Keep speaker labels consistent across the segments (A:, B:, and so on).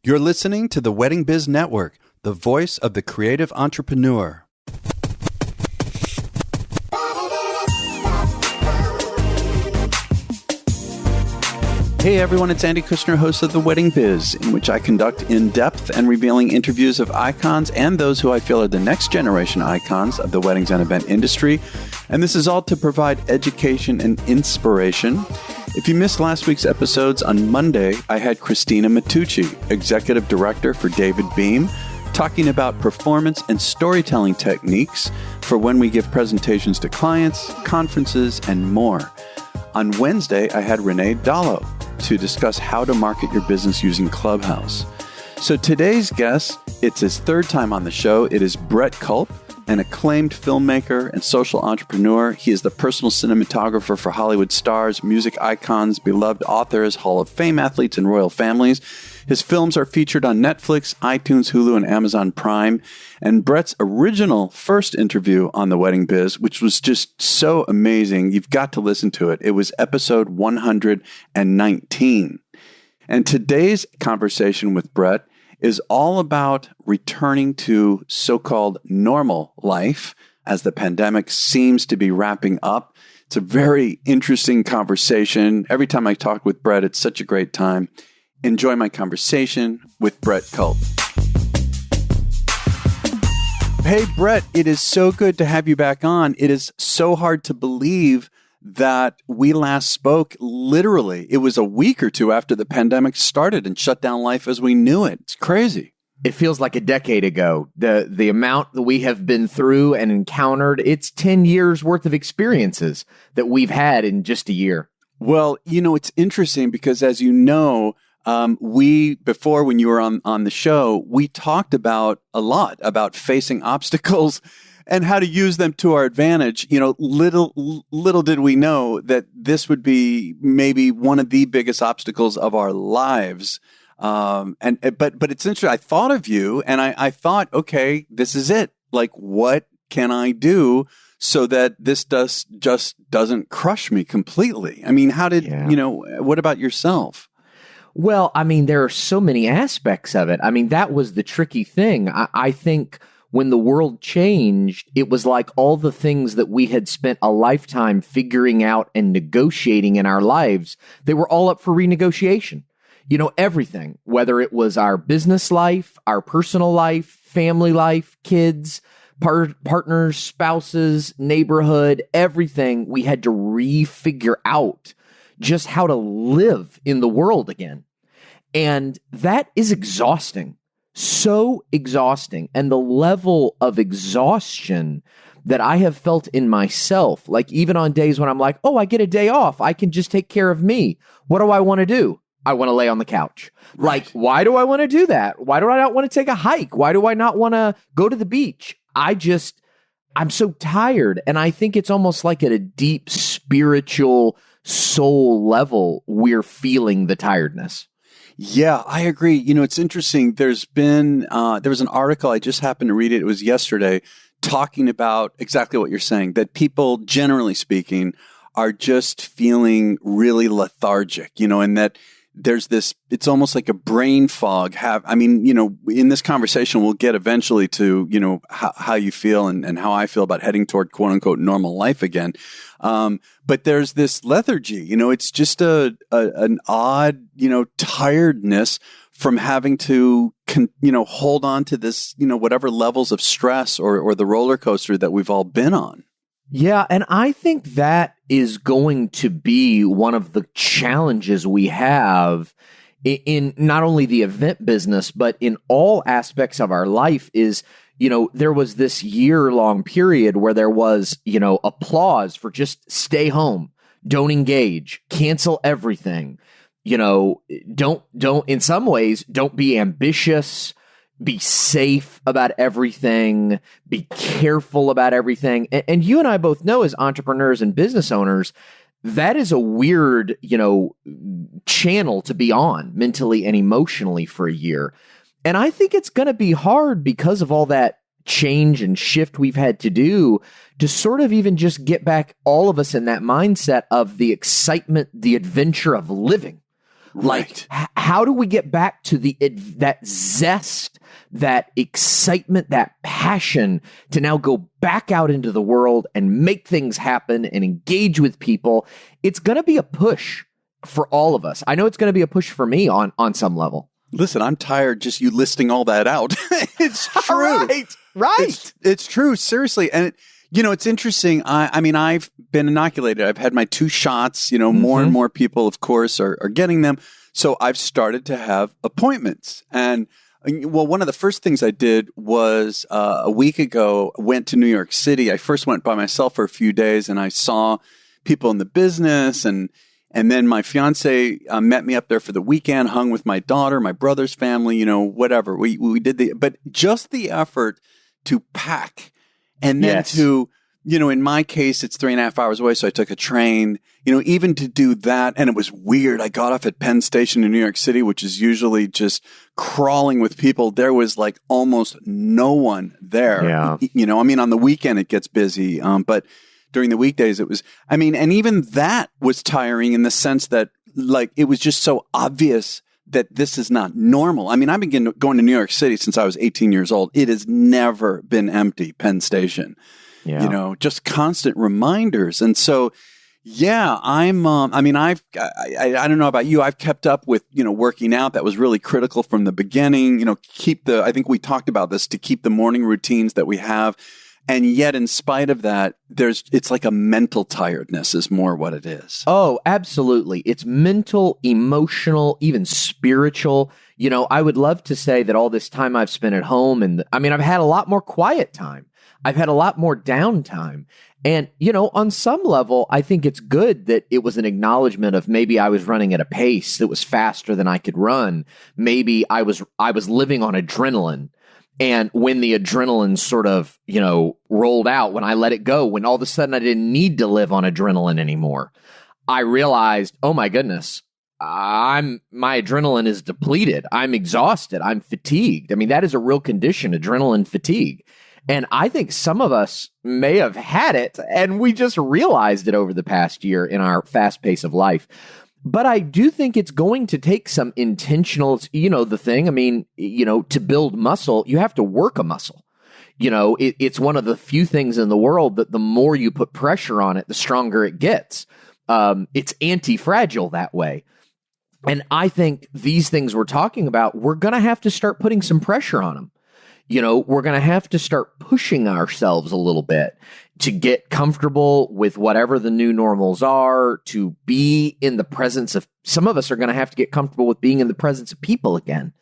A: You're listening to the Wedding Biz Network, the voice of the creative entrepreneur. Hey everyone, it's Andy Kushner, host of The Wedding Biz, in which I conduct in-depth and revealing interviews of icons and those who I feel are the next generation icons of the weddings and event industry. And this is all to provide education and inspiration. If you missed last week's episodes, on Monday, I had Christina Matucci, Executive Director for David Beam, talking about performance and storytelling techniques for when we give presentations to clients, conferences, and more. On Wednesday, I had Renee Dallo to discuss how to market your business using Clubhouse. So today's guest, it's his third time on the show. It is Brett Culp, an acclaimed filmmaker and social entrepreneur. He is the personal cinematographer for Hollywood stars, music icons, beloved authors, Hall of Fame athletes, and royal families. His films are featured on Netflix, iTunes, Hulu, and Amazon Prime. And Brett's original first interview on The Wedding Biz, which was just so amazing, you've got to listen to it. It was episode 119. And today's conversation with Brett is all about returning to so-called normal life as the pandemic seems to be wrapping up. It's a very interesting conversation. Every time I talk with Brett, it's such a great time. Enjoy my conversation with Brett Culp. Hey, Brett, it is so good to have you back on. It is so hard to believe that we last spoke literally. It was a week or two after the pandemic started and shut down life as we knew it. It's crazy.
B: It feels like a decade ago. The amount that we have been through and encountered, it's 10 years worth of experiences that we've had in just a year.
A: Well, you know, it's interesting because as you know, before when you were on the show, we talked about a lot about facing obstacles and how to use them to our advantage. You know, little did we know that this would be maybe one of the biggest obstacles of our lives. But it's interesting. I thought of you and I thought, okay, this is it. Like, what can I do so that this just doesn't crush me completely? I mean, what about yourself?
B: Well, I mean, there are so many aspects of it. I mean, that was the tricky thing. I think when the world changed, it was like all the things that we had spent a lifetime figuring out and negotiating in our lives, they were all up for renegotiation. You know, everything, whether it was our business life, our personal life, family life, kids, partners, spouses, neighborhood, everything, we had to refigure out just how to live in the world again. And that is exhausting, so exhausting. And the level of exhaustion that I have felt in myself, like even on days when I'm like, oh, I get a day off, I can just take care of me. What do I want to do? I want to lay on the couch. Right. Like, why do I want to do that? Why do I not want to take a hike? Why do I not want to go to the beach? I'm so tired. And I think it's almost like at a deep spiritual soul level, we're feeling the tiredness.
A: Yeah, I agree. You know, it's interesting. There was an article, I just happened to read it. It was yesterday, talking about exactly what you're saying, that people, generally speaking, are just feeling really lethargic, you know, and that there's this, it's almost like a brain fog. In this conversation, we'll get eventually to, you know, how you feel and how I feel about heading toward quote unquote normal life again. But there's this lethargy, you know, it's just an odd, you know, tiredness from having to, hold on to this, you know, whatever levels of stress or the roller coaster that we've all been on.
B: Yeah, and I think that is going to be one of the challenges we have in not only the event business, but in all aspects of our life is, you know, there was this year-long period where there was, you know, applause for just stay home, don't engage, cancel everything, you know, don't, in some ways, don't be ambitious, be safe about everything, be careful about everything. And you and I both know as entrepreneurs and business owners, that is a weird, you know, channel to be on mentally and emotionally for a year. And I think it's going to be hard because of all that change and shift we've had to do to sort of even just get back all of us in that mindset of the excitement, the adventure of living. Like, how do we get back to that zest, that excitement, that passion to now go back out into the world and make things happen and engage with people? It's going to be a push for all of us. I know it's going to be a push for me on some level.
A: Listen, I'm tired just you listing all that out. It's true.
B: Right.
A: It's true. Seriously. And it's interesting. I mean, I've been inoculated. I've had my 2 shots. More and more people, of course, are getting them. So I've started to have appointments. And well, one of the first things I did was a week ago, went to New York City. I first went by myself for a few days, and I saw people in the business, and then my fiance met me up there for the weekend, hung with my daughter, my brother's family, whatever. We did but just the effort to pack. And then to, in my case, it's 3.5 hours away. So I took a train, even to do that. And it was weird. I got off at Penn Station in New York City, which is usually just crawling with people. There was like almost no one there.
B: Yeah.
A: On the weekend it gets busy. But during the weekdays it was, and even that was tiring in the sense that like, it was just so obvious that this is not normal. I've been going to New York City since I was 18 years old. It has never been empty, Penn Station. Yeah. Just constant reminders. And so, yeah, I don't know about you. I've kept up with, working out. That was really critical from the beginning. I think we talked about this, to keep the morning routines that we have. And yet, in spite of that, it's like a mental tiredness is more what it is.
B: Oh, absolutely. It's mental, emotional, even spiritual. I would love to say that all this time I've spent at home, and I've had a lot more quiet time. I've had a lot more downtime. And, on some level, I think it's good that it was an acknowledgement of maybe I was running at a pace that was faster than I could run. Maybe I was living on adrenaline. And when the adrenaline sort of, rolled out, when I let it go, when all of a sudden I didn't need to live on adrenaline anymore, I realized, oh my goodness, my adrenaline is depleted. I'm exhausted. I'm fatigued. That is a real condition, adrenaline fatigue. And I think some of us may have had it, and we just realized it over the past year in our fast pace of life. But I do think it's going to take some intentional, the thing. To build muscle, you have to work a muscle. It's one of the few things in the world that the more you put pressure on it, the stronger it gets. It's anti-fragile that way. And I think these things we're talking about, we're going to have to start putting some pressure on them. We're going to have to start pushing ourselves a little bit to get comfortable with whatever the new normals are, to be in the presence of, some of us are going to have to get comfortable with being in the presence of people again.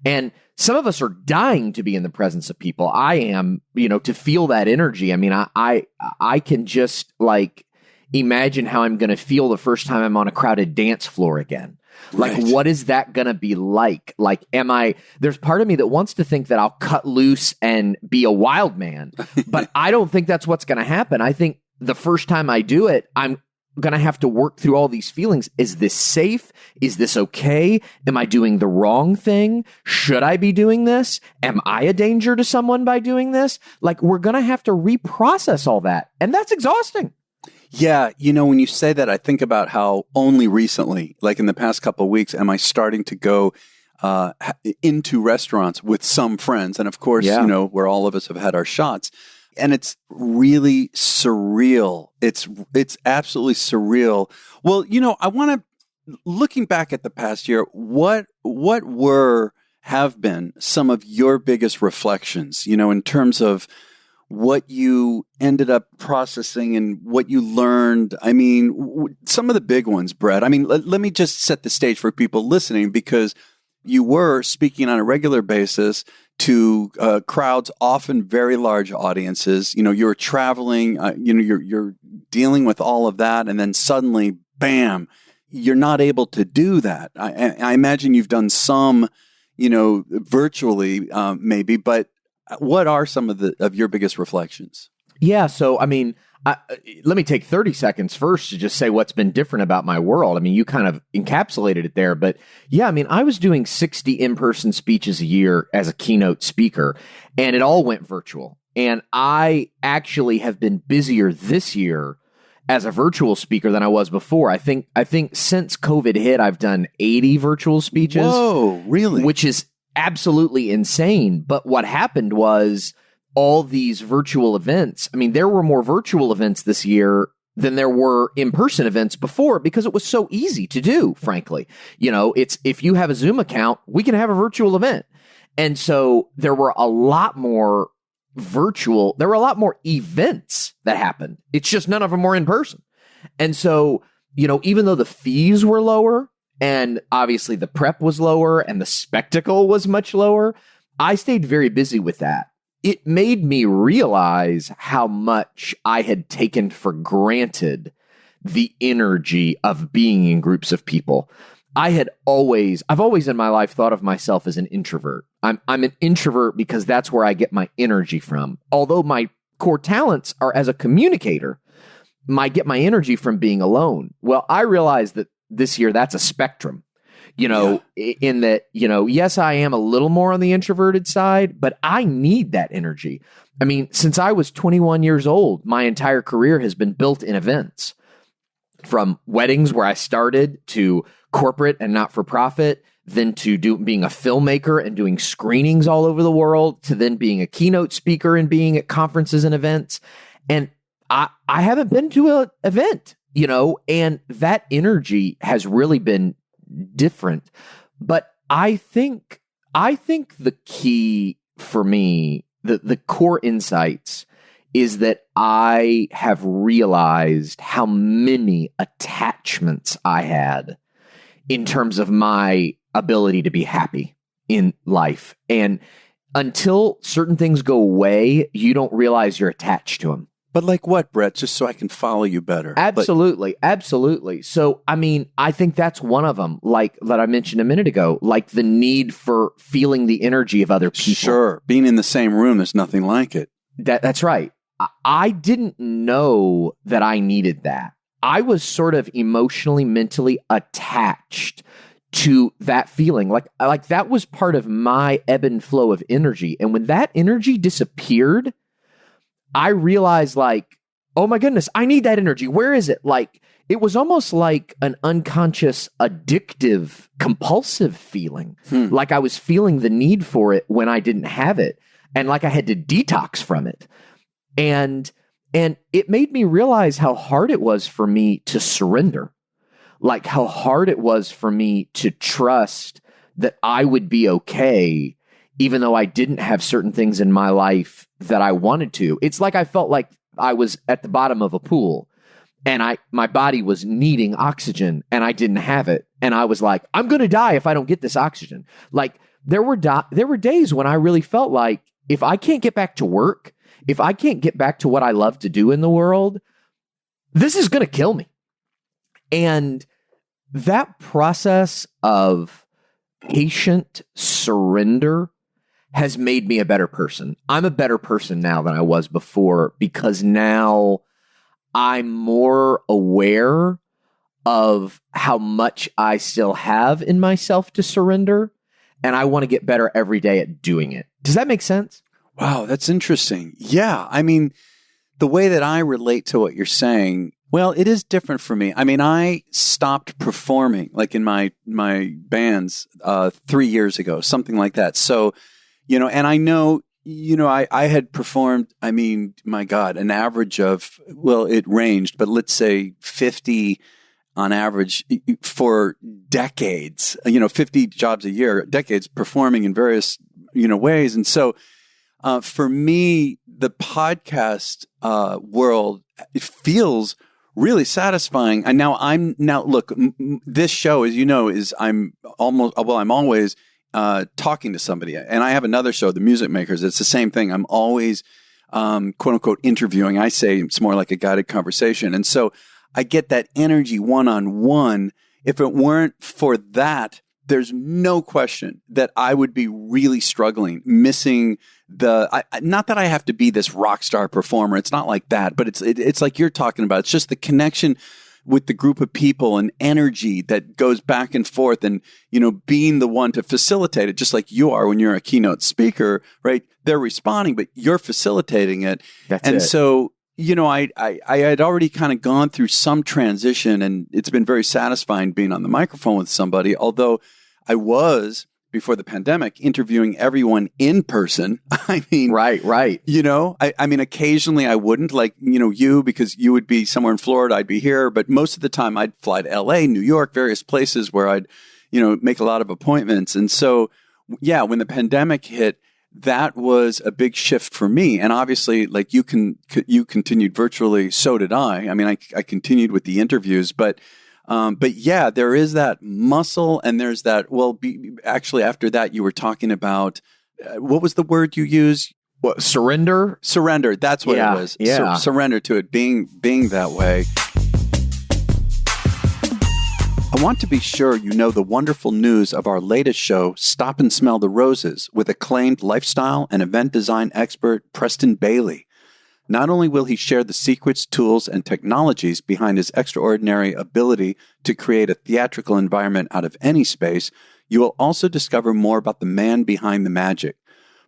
B: And some of us are dying to be in the presence of people. I am, to feel that energy. I can just like imagine how I'm going to feel the first time I'm on a crowded dance floor again. Like, right. What is that going to be like? Like, there's part of me that wants to think that I'll cut loose and be a wild man, but I don't think that's what's going to happen. I think the first time I do it, I'm going to have to work through all these feelings. Is this safe? Is this okay? Am I doing the wrong thing? Should I be doing this? Am I a danger to someone by doing this? Like, we're going to have to reprocess all that. And that's exhausting.
A: Yeah, when you say that, I think about how only recently, like in the past couple of weeks, am I starting to go into restaurants with some friends. And of course, where all of us have had our shots. And it's really surreal. It's absolutely surreal. Well, I want to, looking back at the past year, what have been some of your biggest reflections, in terms of what you ended up processing and what you learned? Some of the big ones, Brett. Let me just set the stage for people listening, because you were speaking on a regular basis to crowds, often very large audiences. You're traveling, you're dealing with all of that. And then suddenly, bam, you're not able to do that. I imagine you've done some, virtually maybe, but what are some of your biggest reflections?
B: Yeah. So, let me take 30 seconds first to just say what's been different about my world. You kind of encapsulated it there, but yeah, I was doing 60 in-person speeches a year as a keynote speaker, and it all went virtual. And I actually have been busier this year as a virtual speaker than I was before. I think since COVID hit, I've done 80 virtual speeches.
A: Whoa, really?
B: Which is absolutely insane. But what happened was all these virtual events. I mean, there were more virtual events this year than there were in-person events before because it was so easy to do, frankly. You know, it's if you have a Zoom account, we can have a virtual event. And so there were a lot more events that happened. It's just none of them were in person. And so, you know, even though the fees were lower and obviously the prep was lower and the spectacle was much lower, I stayed very busy with that. It made me realize how much I had taken for granted the energy of being in groups of people. I've always in my life thought of myself as an introvert. I'm an introvert because that's where I get my energy from. Although my core talents are as a communicator, I get my energy from being alone. Well, I realized that this year that's a spectrum. You know, in that, you know, yes, I am a little more on the introverted side, but I need that energy. I mean, since I was 21 years old, my entire career has been built in events. From weddings where I started to corporate and not-for-profit, then to being a filmmaker and doing screenings all over the world, to then being a keynote speaker and being at conferences and events. And I haven't been to an event, you know, and that energy has really been different. But I think the key for me, the core insights is that I have realized how many attachments I had in terms of my ability to be happy in life. And until certain things go away, you don't realize you're attached to them.
A: But like what, Brett? Just so I can follow you better.
B: Absolutely. Absolutely. So, I mean, I think that's one of them, like that I mentioned a minute ago, like the need for feeling the energy of other people.
A: Sure. Being in the same room, there's nothing like it.
B: That's right. I didn't know that I needed that. I was sort of emotionally, mentally attached to that feeling. Like that was part of my ebb and flow of energy. And when that energy disappeared, I realized like, oh my goodness, I need that energy. Where is it? Like, it was almost like an unconscious, addictive, compulsive feeling. Like I was feeling the need for it when I didn't have it. And like I had to detox from it. And it made me realize how hard it was for me to surrender. Like how hard it was for me to trust that I would be okay, even though I didn't have certain things in my life that I wanted to. It's like I felt like I was at the bottom of a pool and my body was needing oxygen and I didn't have it. And I was like, I'm going to die if I don't get this oxygen. Like there were days when I really felt like if I can't get back to work, if I can't get back to what I love to do in the world, this is going to kill me. And that process of patient surrender has made me a better person. I'm a better person now than I was before because now I'm more aware of how much I still have in myself to surrender, and I want to get better every day at doing it. Does that make sense?
A: Wow, that's interesting. Yeah, I mean, the way that I relate to what you're saying, well, it is different for me. I mean, I stopped performing like in my bands 3 years ago, something like that. So, you know, and I know, you know, I had performed, I mean, my God, an average of, well, it ranged, but let's say 50 on average for decades, you know, 50 jobs a year, decades performing in various, you know, ways. And so for me, the podcast world, it feels really satisfying. And now look, this show, as you know, I'm always talking to somebody. And I have another show, The Music Makers. It's the same thing. I'm always, quote unquote, interviewing. I say it's more like a guided conversation. And so I get that energy one-on-one. If it weren't for that, there's no question that I would be really struggling, missing not that I have to be this rock star performer. It's not like that, but it's like you're talking about. It's just the connection with the group of people and energy that goes back and forth and, you know, being the one to facilitate it, just like you are when you're a keynote speaker, right? They're responding, but you're facilitating it.
B: That's it.
A: So I had already kind of gone through some transition, and it's been very satisfying being on the microphone with somebody, although I was, before the pandemic, interviewing everyone in person. I mean,
B: right.
A: I mean, occasionally I wouldn't, like, you, because you would be somewhere in Florida, I'd be here. But most of the time I'd fly to LA, New York, various places where I'd, make a lot of appointments. And so, yeah, when the pandemic hit, that was a big shift for me. And obviously, like you continued virtually, so did I. I mean, I continued with the interviews, but yeah, there is that muscle, and there's that. Well, actually, after that, you were talking about what was the word you used?
B: What, surrender?
A: Surrender. That's what it was.
B: Yeah.
A: Surrender to it being that way. I want to be sure you know the wonderful news of our latest show, Stop and Smell the Roses, with acclaimed lifestyle and event design expert Preston Bailey. Not only will he share the secrets, tools, and technologies behind his extraordinary ability to create a theatrical environment out of any space, you will also discover more about the man behind the magic.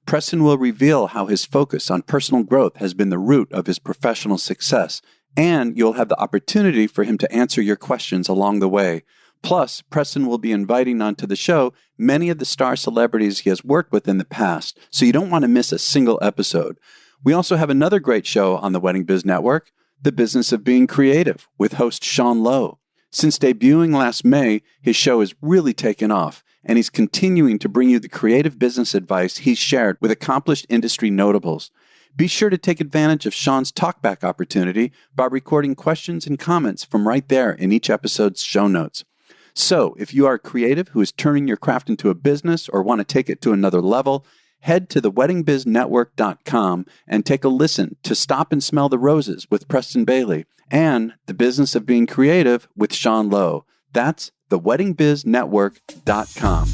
A: Preston will reveal how his focus on personal growth has been the root of his professional success, and you'll have the opportunity for him to answer your questions along the way. Plus, Preston will be inviting onto the show many of the star celebrities he has worked with in the past, so you don't want to miss a single episode. We also have another great show on the Wedding Biz Network, The Business of Being Creative, with host Sean Lowe. Since debuting last May, his show has really taken off, and he's continuing to bring you the creative business advice he's shared with accomplished industry notables. Be sure to take advantage of Sean's talkback opportunity by recording questions and comments from right there in each episode's show notes. So, if you are a creative who is turning your craft into a business or want to take it to another level, head to theweddingbiznetwork.com and take a listen to Stop and Smell the Roses with Preston Bailey and The Business of Being Creative with Sean Lowe. That's theweddingbiznetwork.com.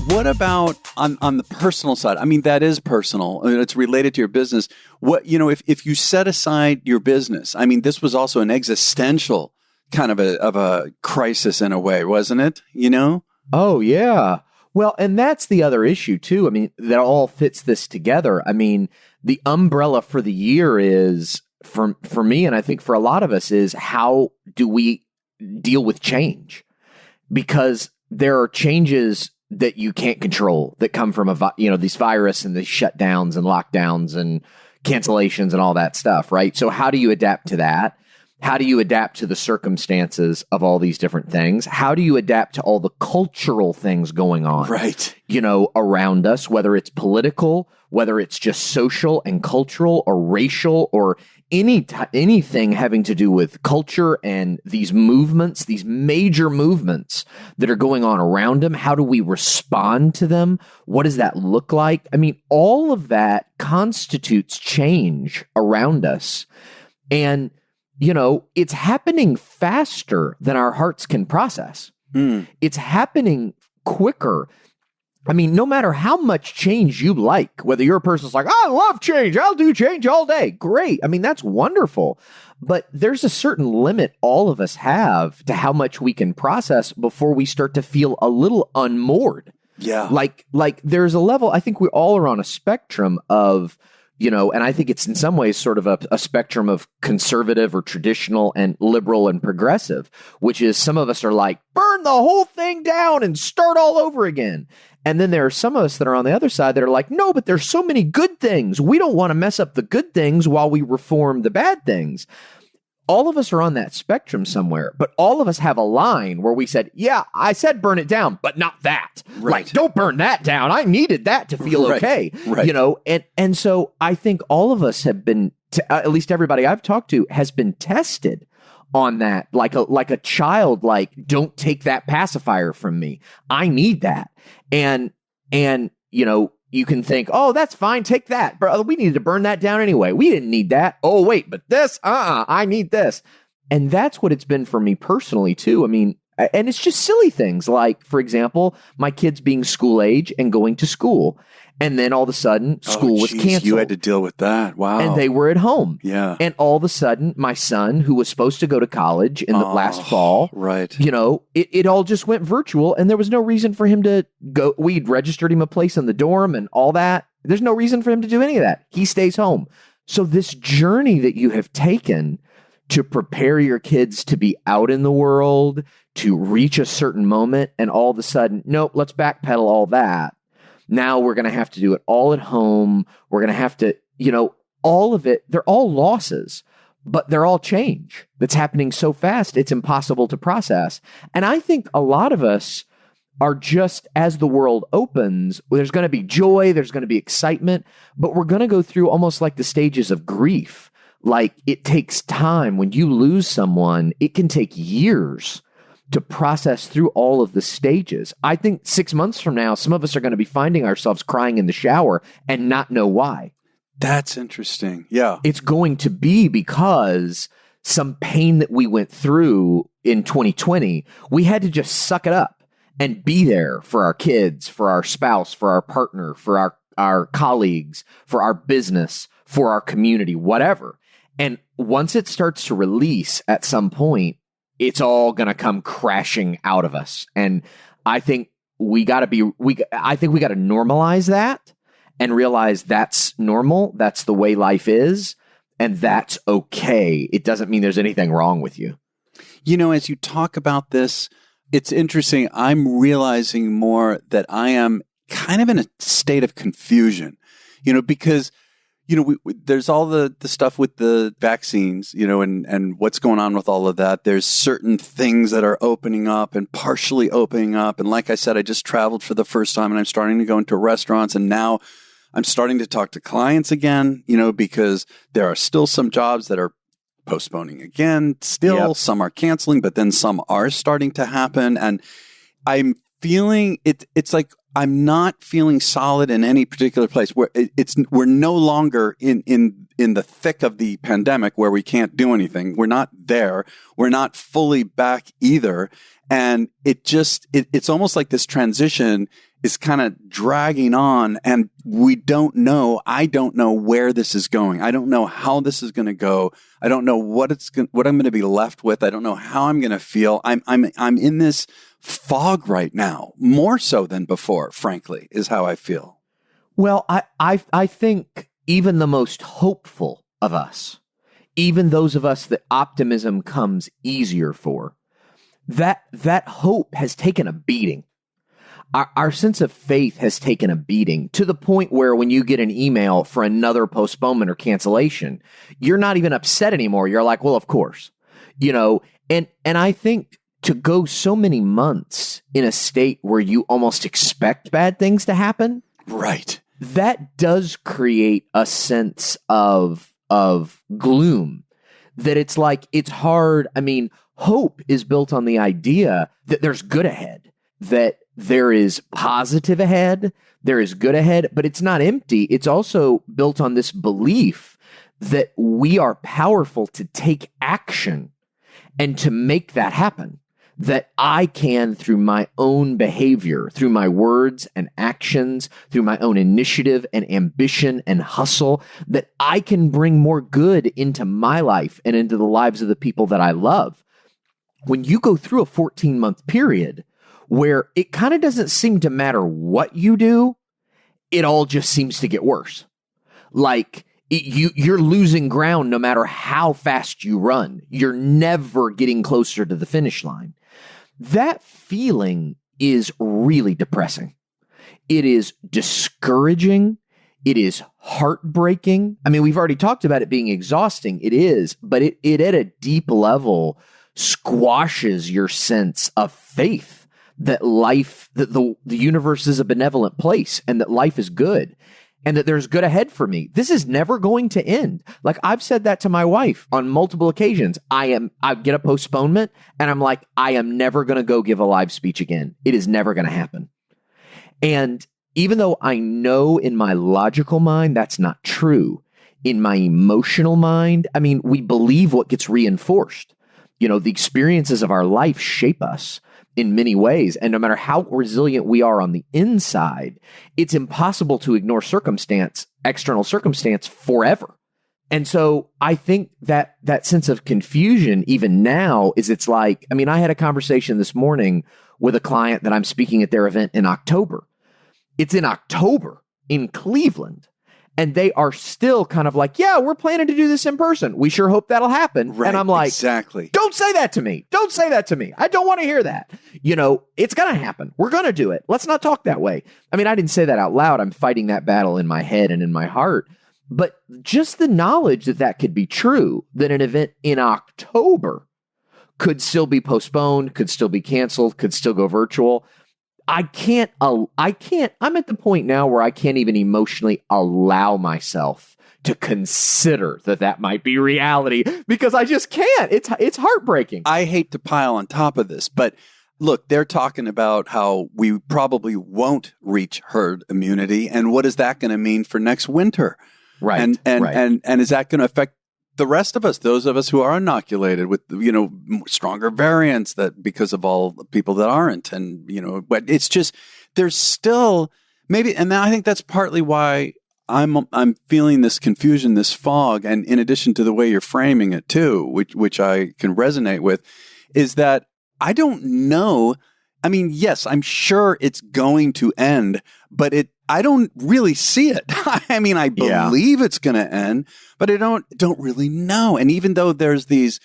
A: What about on the personal side? I mean, that is personal. I mean, it's related to your business. What, if you set aside your business, I mean, this was also an existential kind of a crisis in a way, wasn't it?
B: Oh, yeah. Well, and that's the other issue too. I mean, that all fits this together. I mean, the umbrella for the year is for me, and I think for a lot of us, is how do we deal with change? Because there are changes that you can't control that come from these virus and the shutdowns and lockdowns and cancellations and all that stuff, right? So how do you adapt to that? How do you adapt to the circumstances of all these different things? How do you adapt to all the cultural things going on,
A: right?
B: Around us, whether it's political, whether it's just social and cultural or racial or anything having to do with culture and these movements, these major movements that are going on around them. How do we respond to them? What does that look like? I mean, all of that constitutes change around us. And, it's happening faster than our hearts can process. It's happening quicker. I mean, no matter how much change you like, whether you're a person that's like, I love change, I'll do change all day. Great. I mean, that's wonderful. But there's a certain limit all of us have to how much we can process before we start to feel a little unmoored.
A: Yeah.
B: Like there's a level, I think we all are on a spectrum of, and I think it's in some ways sort of a spectrum of conservative or traditional and liberal and progressive, which is some of us are like, burn the whole thing down and start all over again. And then there are some of us that are on the other side that are like, no, but there's so many good things. We don't want to mess up the good things while we reform the bad things. All of us are on that spectrum somewhere, but all of us have a line where we said, yeah, I said burn it down, but not that.
A: Right.
B: Like, don't burn that down. I needed that to feel okay.
A: Right.
B: And so I think all of us have been, at least everybody I've talked to has been tested on that, like a child, like, don't take that pacifier from me. I need that. And you can think, oh, that's fine. Take that. Bro, we needed to burn that down anyway. We didn't need that. Oh, wait, but this, I need this. And that's what it's been for me personally, too. I mean, and it's just silly things like, for example, my kids being school age and going to school. And then all of a sudden, school was canceled.
A: You had to deal with that. Wow.
B: And they were at home.
A: Yeah.
B: And all of a sudden, my son, who was supposed to go to college in the last fall,
A: right.
B: It all just went virtual, and there was no reason for him to go. We'd registered him a place in the dorm and all that. There's no reason for him to do any of that. He stays home. So this journey that you have taken to prepare your kids to be out in the world, to reach a certain moment, and all of a sudden, nope, let's backpedal all that. Now we're going to have to do it all at home. We're going to have to, all of it, they're all losses, but they're all change that's happening so fast, it's impossible to process. And I think a lot of us are just, as the world opens, there's going to be joy, there's going to be excitement, but we're going to go through almost like the stages of grief. Like, it takes time. When you lose someone, it can take years to process through all of the stages. I think 6 months from now, some of us are going to be finding ourselves crying in the shower and not know why.
A: That's interesting. Yeah.
B: It's going to be because some pain that we went through in 2020, we had to just suck it up and be there for our kids, for our spouse, for our partner, for our colleagues, for our business, for our community, whatever. And once it starts to release at some point, it's all going to come crashing out of us. And I think we got to normalize that and realize that's normal. That's the way life is. And that's okay. It doesn't mean there's anything wrong with you.
A: As you talk about this, it's interesting. I'm realizing more that I am kind of in a state of confusion, because there's all the stuff with the vaccines, and what's going on with all of that. There's certain things that are opening up and partially opening up. And like I said, I just traveled for the first time and I'm starting to go into restaurants, and now I'm starting to talk to clients again, because there are still some jobs that are postponing again. Still, some are canceling, but then some are starting to happen. And I'm feeling it's like I'm not feeling solid in any particular place where we're no longer in the thick of the pandemic where we can't do anything. We're not there. We're not fully back either. And it's almost like this transition is kind of dragging on, and we don't know. I don't know where this is going. I don't know how this is going to go. I don't know what I'm going to be left with. I don't know how I'm going to feel. I'm in this fog right now, more so than before, frankly, is how I feel.
B: Well, I think even the most hopeful of us, even those of us that optimism comes easier for, that hope has taken a beating. Our sense of faith has taken a beating to the point where when you get an email for another postponement or cancellation, you're not even upset anymore. You're like, well, of course, and I think to go so many months in a state where you almost expect bad things to happen.
A: Right.
B: That does create a sense of gloom, that it's like, it's hard. I mean, hope is built on the idea that there's good ahead, that there is positive ahead, there is good ahead, but it's not empty. It's also built on this belief that we are powerful to take action and to make that happen. That I can, through my own behavior, through my words and actions, through my own initiative and ambition and hustle, that I can bring more good into my life and into the lives of the people that I love. When you go through a 14-month period where it kind of doesn't seem to matter what you do, it all just seems to get worse. Like, you're losing ground no matter how fast you run. You're never getting closer to the finish line. That feeling is really depressing. It is discouraging. It is heartbreaking. I mean, we've already talked about it being exhausting. It is, but it at a deep level squashes your sense of faith that life, that the universe is a benevolent place and that life is good and that there's good ahead for me. This is never going to end. Like, I've said that to my wife on multiple occasions. I get a postponement and I'm like, I am never going to go give a live speech again. It is never going to happen. And even though I know in my logical mind that's not true, in my emotional mind, I mean, we believe what gets reinforced. The experiences of our life shape us in many ways. And no matter how resilient we are on the inside, it's impossible to ignore external circumstance forever. And so I think that sense of confusion, even now, it's like, I mean, I had a conversation this morning with a client that I'm speaking at their event in October. It's in October in Cleveland. And they are still kind of like, yeah, we're planning to do this in person. We sure hope that'll happen.
A: Right,
B: and I'm like,
A: exactly.
B: Don't say that to me. Don't say that to me. I don't want to hear that. You know, it's going to happen. We're going to do it. Let's not talk that way. I mean, I didn't say that out loud. I'm fighting that battle in my head and in my heart. But just the knowledge that that could be true, that an event in October could still be postponed, could still be canceled, could still go virtual. I'm at the point now where I can't even emotionally allow myself to consider that might be reality because I just can't. It's heartbreaking.
A: I hate to pile on top of this, but look, they're talking about how we probably won't reach herd immunity. And what is that going to mean for next winter?
B: Right.
A: And is that going to affect the rest of us, those of us who are inoculated with, stronger variants that because of all the people that aren't. And, but it's just, there's still maybe, and I think that's partly why I'm feeling this confusion, this fog. And in addition to the way you're framing it too, which I can resonate with, is that I don't know. I mean, yes, I'm sure it's going to end, but I don't really see it. I mean, I believe it's going to end, but I don't really know. And even though there's these,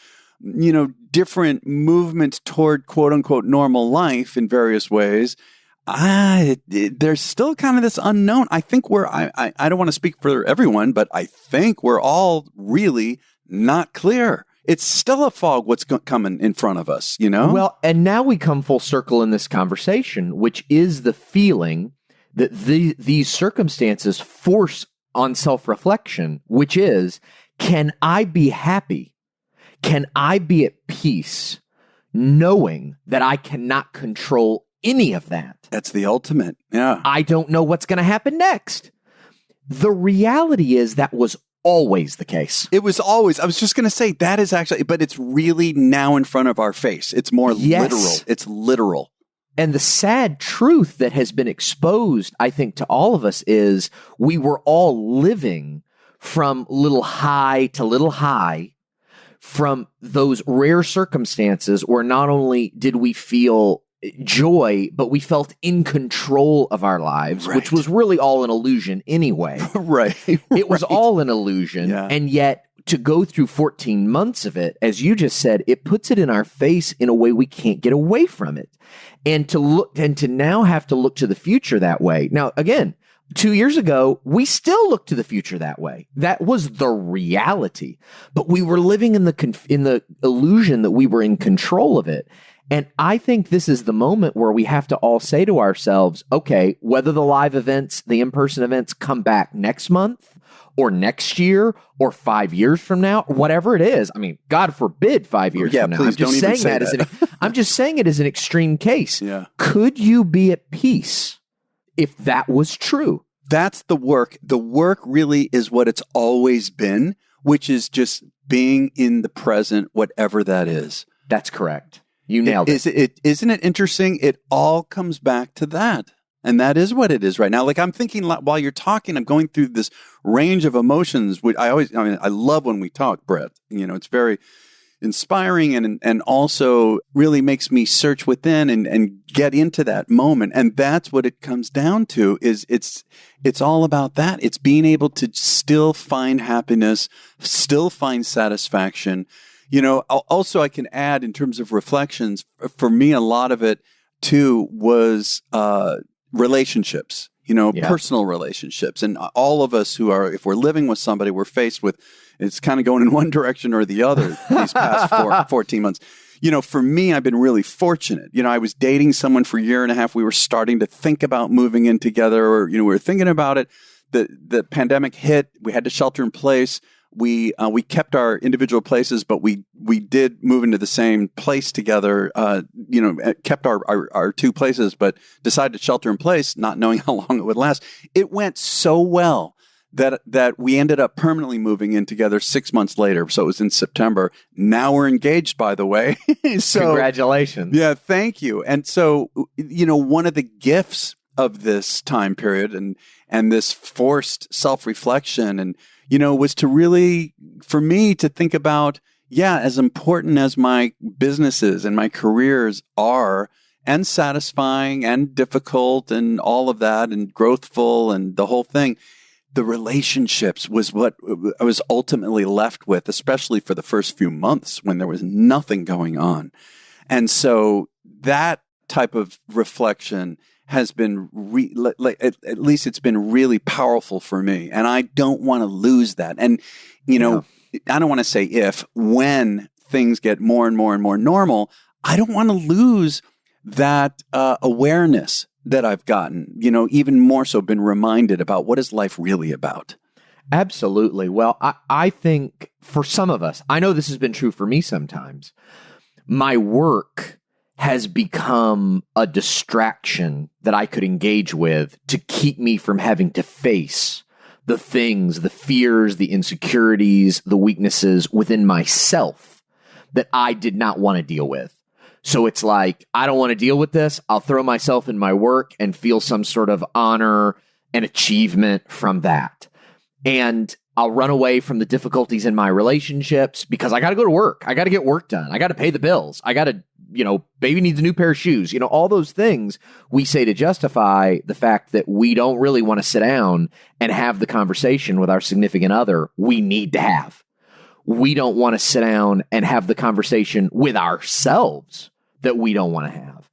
A: different movements toward quote unquote normal life in various ways, there's still kind of this unknown. I think I don't want to speak for everyone, but I think we're all really not clear. It's still a fog what's coming in front of us, Well,
B: and now we come full circle in this conversation, which is the feeling that these circumstances force on self-reflection, which is, can I be happy? Can I be at peace knowing that I cannot control any of that?
A: That's the ultimate. Yeah.
B: I don't know what's going to happen next. The reality is that was always the case.
A: It was always. I was just going to say that is actually, but it's really now in front of our face. It's more literal. It's literal.
B: And the sad truth that has been exposed, I think, to all of us is we were all living from little high to little high from those rare circumstances where not only did we feel joy, but we felt in control of our lives, which was really all an illusion anyway.
A: Right.
B: It was all an illusion. Yeah. And yet to go through 14 months of it, as you just said, it puts it in our face in a way we can't get away from it. And to now have to look to the future that way. Now, again, 2 years ago, we still looked to the future that way. That was the reality. But we were living in the illusion that we were in control of it. And I think this is the moment where we have to all say to ourselves, okay, whether the live events, the in-person events come back next month or next year or 5 years from now, whatever it is. I mean, God forbid 5 years from now.
A: Please don't even say that.
B: I'm just saying it as an extreme case.
A: Yeah.
B: Could you be at peace if that was true?
A: That's the work. The work really is what it's always been, which is just being in the present, whatever that is.
B: That's correct. You nailed it.
A: Isn't it interesting? It all comes back to that. And that is what it is right now. Like I'm thinking while you're talking, I'm going through this range of emotions. I love when we talk, Brett. It's very inspiring and also really makes me search within and get into that moment. And that's what it comes down to is it's all about that. It's being able to still find happiness, still find satisfaction. Also I can add in terms of reflections, for me, a lot of it too was relationships, personal relationships. And all of us if we're living with somebody, we're faced with, it's kind of going in one direction or the other these past 14 months. For me, I've been really fortunate. I was dating someone for a year and a half. We were starting to think about moving in together or, we were thinking about it. The pandemic hit. We had to shelter in place. We kept our individual places, but we did move into the same place together. Kept our two places, but decided to shelter in place, not knowing how long it would last. It went so well that we ended up permanently moving in together 6 months later. So it was in September. Now we're engaged, by the way. So
B: congratulations.
A: Yeah, thank you. And so one of the gifts of this time period and this forced self-reflection and was to really, for me, to think about, as important as my businesses and my careers are, and satisfying and difficult and all of that and growthful and the whole thing. The relationships was what I was ultimately left with, especially for the first few months when there was nothing going on. And so that type of reflection has been, at least it's been really powerful for me. And I don't want to lose that. And, I don't want to say when things get more and more and more normal, I don't want to lose that awareness that I've gotten, even more so been reminded about what is life really about.
B: Absolutely. Well, I think for some of us, I know this has been true for me sometimes, my work has become a distraction that I could engage with to keep me from having to face the things, the fears, the insecurities, the weaknesses within myself that I did not want to deal with. So it's like, I don't want to deal with this. I'll throw myself in my work and feel some sort of honor and achievement from that. And I'll run away from the difficulties in my relationships because I got to go to work. I got to get work done. I got to pay the bills. I got to, baby needs a new pair of shoes. All those things we say to justify the fact that we don't really want to sit down and have the conversation with our significant other we need to have. We don't want to sit down and have the conversation with ourselves that we don't want to have.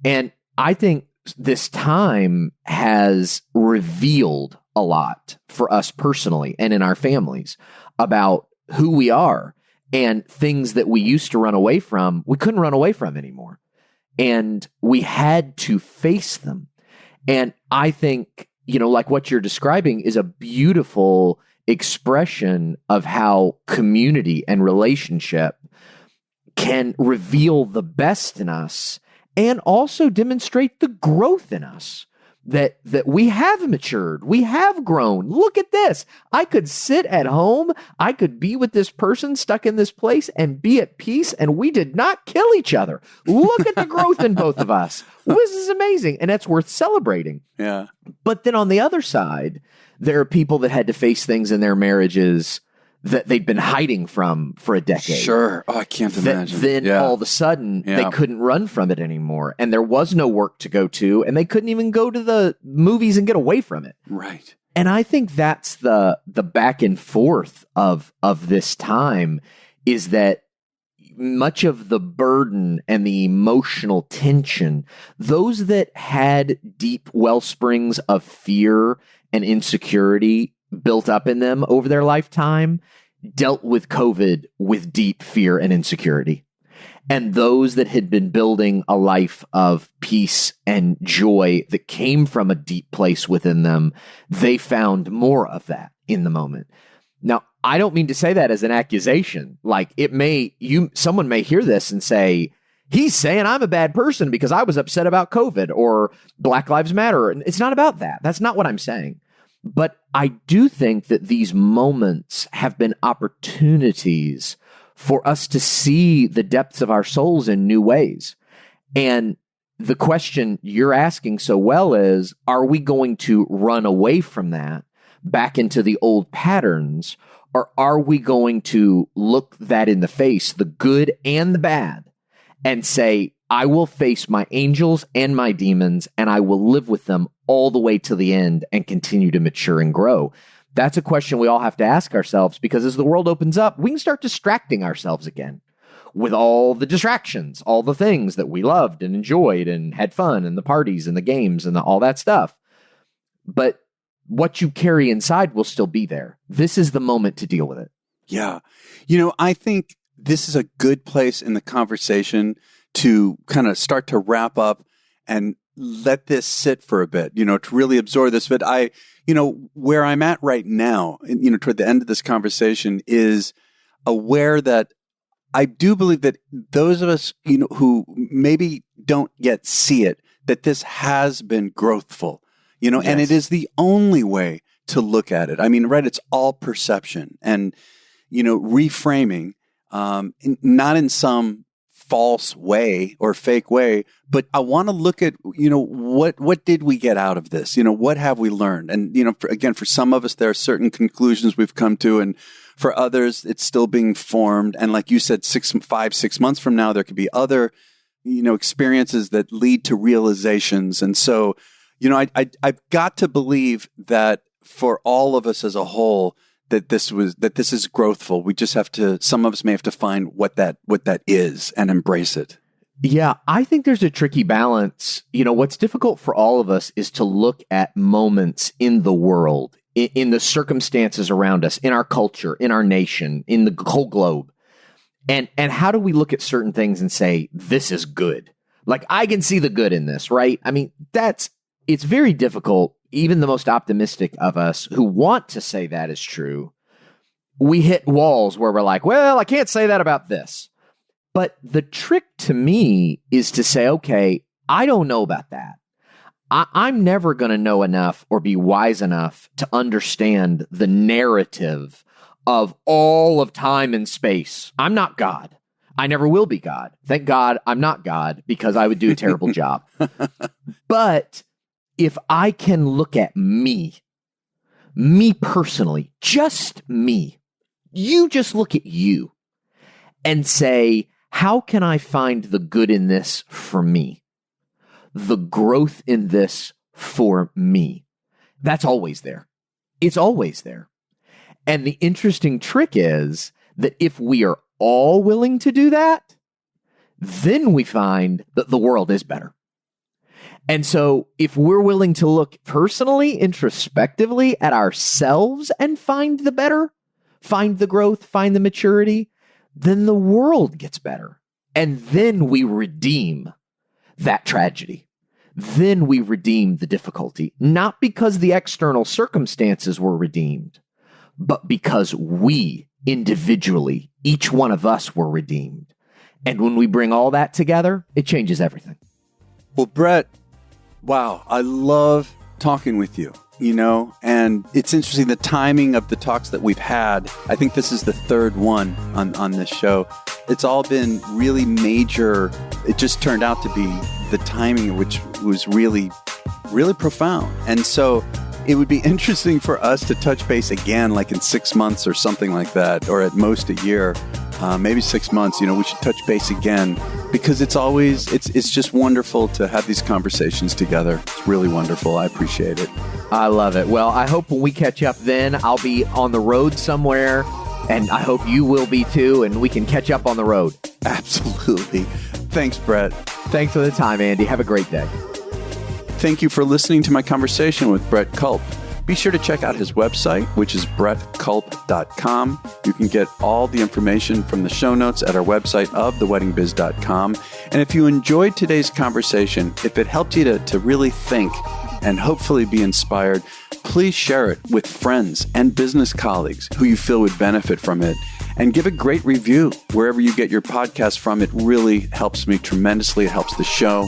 B: And I think this time has revealed a lot for us personally and in our families about who we are and things that we used to run away from, we couldn't run away from anymore. And we had to face them. And I think, like what you're describing is a beautiful expression of how community and relationship can reveal the best in us and also demonstrate the growth in us that we have matured, we have grown. Look at this. I could sit at home, I could be with this person stuck in this place and be at peace, and we did not kill each other. Look at the growth in both of us. This is amazing, and that's worth celebrating.
A: Yeah.
B: But then on the other side, there are people that had to face things in their marriages that they'd been hiding from for a decade.
A: Sure. Oh, I can't imagine.
B: Then all of a sudden, they couldn't run from it anymore. And there was no work to go to. And they couldn't even go to the movies and get away from it.
A: Right.
B: And I think that's the back and forth of this time, is that much of the burden and the emotional tension, those that had deep well springs of fear and insecurity built up in them over their lifetime, dealt with COVID with deep fear and insecurity. And those that had been building a life of peace and joy that came from a deep place within them, they found more of that in the moment. Now, I don't mean to say that as an accusation. Like, someone may hear this and say, he's saying I'm a bad person because I was upset about COVID or Black Lives Matter. And it's not about that. That's not what I'm saying. But I do think that these moments have been opportunities for us to see the depths of our souls in new ways. And the question you're asking so well is, are we going to run away from that back into the old patterns, or are we going to look that in the face, the good and the bad, and say, I will face my angels and my demons, and I will live with them all the way to the end and continue to mature and grow? That's a question we all have to ask ourselves, because as the world opens up, we can start distracting ourselves again with all the distractions, all the things that we loved and enjoyed and had fun, and the parties and the games and all that stuff. But what you carry inside will still be there. This is the moment to deal with it.
A: Yeah. I think this is a good place in the conversation to kind of start to wrap up and let this sit for a bit, to really absorb this. But where I'm at right now, toward the end of this conversation, is aware that I do believe that those of us, who maybe don't yet see it, that this has been growthful,
B: Yes.
A: and it is the only way to look at it. I mean, right, it's all perception and, reframing, not in some false way or fake way, but I want to look at, what did we get out of this? What have we learned? And, for some of us, there are certain conclusions we've come to, and for others, it's still being formed. And like you said, 6 months from now, there could be other, experiences that lead to realizations. And so, I've got to believe that for all of us as a whole, that this is growthful. We just some of us may have to find what that is and embrace it.
B: Yeah, I think there's a tricky balance. What's difficult for all of us is to look at moments in the world, in the circumstances around us, in our culture, in our nation, in the whole globe. And how do we look at certain things and say, this is good? Like, I can see the good in this, right? I mean, it's very difficult. Even the most optimistic of us who want to say that is true, we hit walls where we're like, well, I can't say that about this. But the trick to me is to say, okay, I don't know about that. I'm never going to know enough or be wise enough to understand the narrative of all of time and space. I'm not God. I never will be God. Thank God I'm not God, because I would do a terrible job. But if I can look at me personally, just me, you just look at you and say, how can I find the good in this for me? The growth in this for me. That's always there. It's always there. And the interesting trick is that if we are all willing to do that, then we find that the world is better. And so if we're willing to look personally, introspectively at ourselves and find the better, find the growth, find the maturity, then the world gets better. And then we redeem that tragedy. Then we redeem the difficulty, not because the external circumstances were redeemed, but because we individually, each one of us, were redeemed. And when we bring all that together, it changes everything.
A: Well, Brett, wow, I love talking with you, and it's interesting, the timing of the talks that we've had. I think this is the third one on this show. It's all been really major. It just turned out to be the timing, which was really, really profound. And so it would be interesting for us to touch base again, like in 6 months or something like that, or at most a year, maybe 6 months. We should touch base again, because it's just wonderful to have these conversations together. It's really wonderful. I appreciate it.
B: I love it. Well, I hope when we catch up then, I'll be on the road somewhere, and I hope you will be too, and we can catch up on the road.
A: Absolutely. Thanks, Brett.
B: Thanks for the time, Andy. Have a great day.
A: Thank you for listening to my conversation with Brett Culp. Be sure to check out his website, which is brettculp.com. You can get all the information from the show notes at our website of theweddingbiz.com. And if you enjoyed today's conversation, if it helped you to really think and hopefully be inspired, please share it with friends and business colleagues who you feel would benefit from it. And give a great review wherever you get your podcast from. It really helps me tremendously. It helps the show.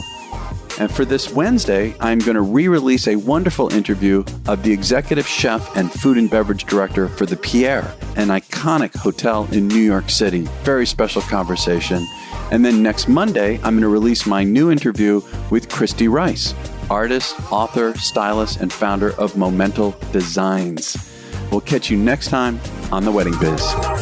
A: And for this Wednesday, I'm going to re-release a wonderful interview of the executive chef and food and beverage director for the Pierre, an iconic hotel in New York City. Very special conversation. And then next Monday, I'm going to release my new interview with Christy Rice, artist, author, stylist, and founder of Momental Designs. We'll catch you next time on The Wedding Biz.